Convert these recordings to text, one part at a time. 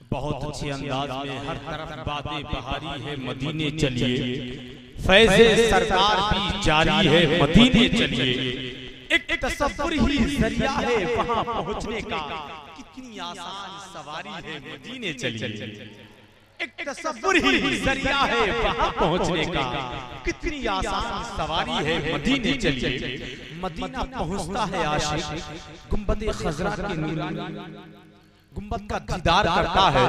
बहुत अच्छे अंदाज में हर तरफ बातें बहारी है, मदीने चलिए, फैज़े सरकार भी जारी है, मदीने चलिए। एक तसव्वुर ही जरिया है वहां पहुंचने का, कितनी आसान सवारी है, मदीने चलिए। एक तसव्वुर ही जरिया है वहां पहुंचने का, कितनी आसान सवारी है, मदीने चलिए। मदीना पहुंचता है आशिक, गुंबद खज़रा के नूरानी गुंबद का दीदार करता है,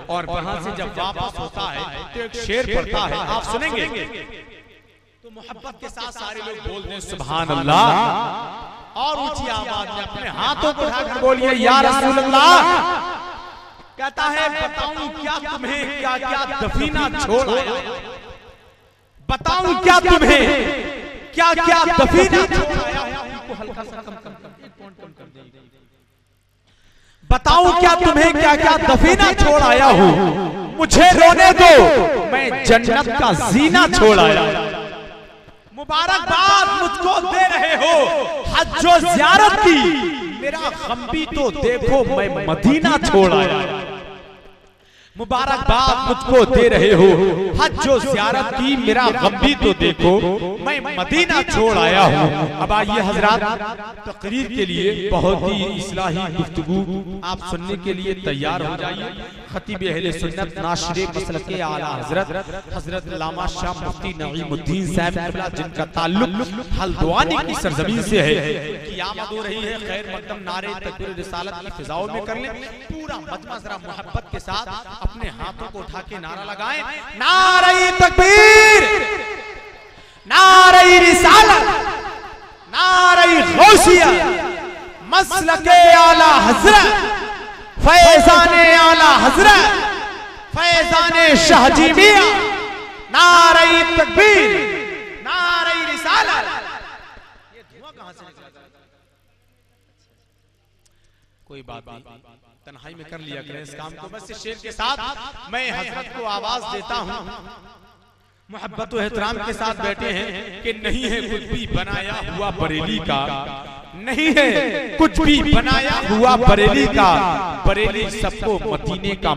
और वहां से जब वापस होता है तो एक शेर पढ़ता है, आप सुनेंगे तो मोहब्बत के साथ सारे लोग बोलते हैं सुभान अल्लाह, और ऊंची आवाज में अपने हाथों को उठाकर बोलिए या रसूल अल्लाह। कहता है बताऊं क्या तुम्हें क्या क्या दफीना छोड़ आया, बताऊं क्या तुम्हें क्या क्या दफीना छोड़ आया। हल्का सा कम कर दीजिए। बताऊं क्या तुम्हें क्या क्या दफीना छोड़ आया हूँ, मुझे रोने दो मैं जन्नत का जीना छोड़ आया। मुबारकबाद मुझको दे रहे हो हज्जो ज़ियारत की, मेरा गम भी तो देखो मैं मदीना छोड़ आया। मुबारकबाद मुझको दे रहे हो हज्जो ज़ियारत की, मेरा गम भी तो देखो मैं मदीना छोड़ आया हूँ। अब आइए हजरात, तकरीर के लिए बहुत ही इस्लाही गुफ्तगू आप सुनने के लिए तैयार हो जाइए। खतीब अहले सुन्नत नाशिरे मसलक के आला हजरत हजरत अल्लामा शाह मुफ्ती नईमुद्दीन साहब, जिनका ताल्लुक हल्द्वानी की सरजमीन से है, कि आमद हो रही है। खैर मकदम नारे तकबीर रिसालत की फिजाओं में कर लें। पूरा मजमा जरा मोहब्बत के साथ अपने हाथों को उठा के नारा लगाएं, नारे तकबीर, नारे रिसालत, नारे गौसिया, मसलके आला हजरत, फैज़ाने आला हजरत, फैज़ाने शाहजीमिया, नारे तकबीर, नारे रिसालत। ये धुआं कहां से निकला? कोई बात नहीं, तन्हाई में कर लिया करें इस काम को। बस इस शेर के साथ मैं हजरत को आवाज देता हूं, मोहब्बत और एहतराम के साथ बैठे हैं कि नहीं है कुछ भी बनाया हुआ बरेली का, नहीं है कुछ भी बनाया हुआ बरेली का, बरेली सबको मदीने का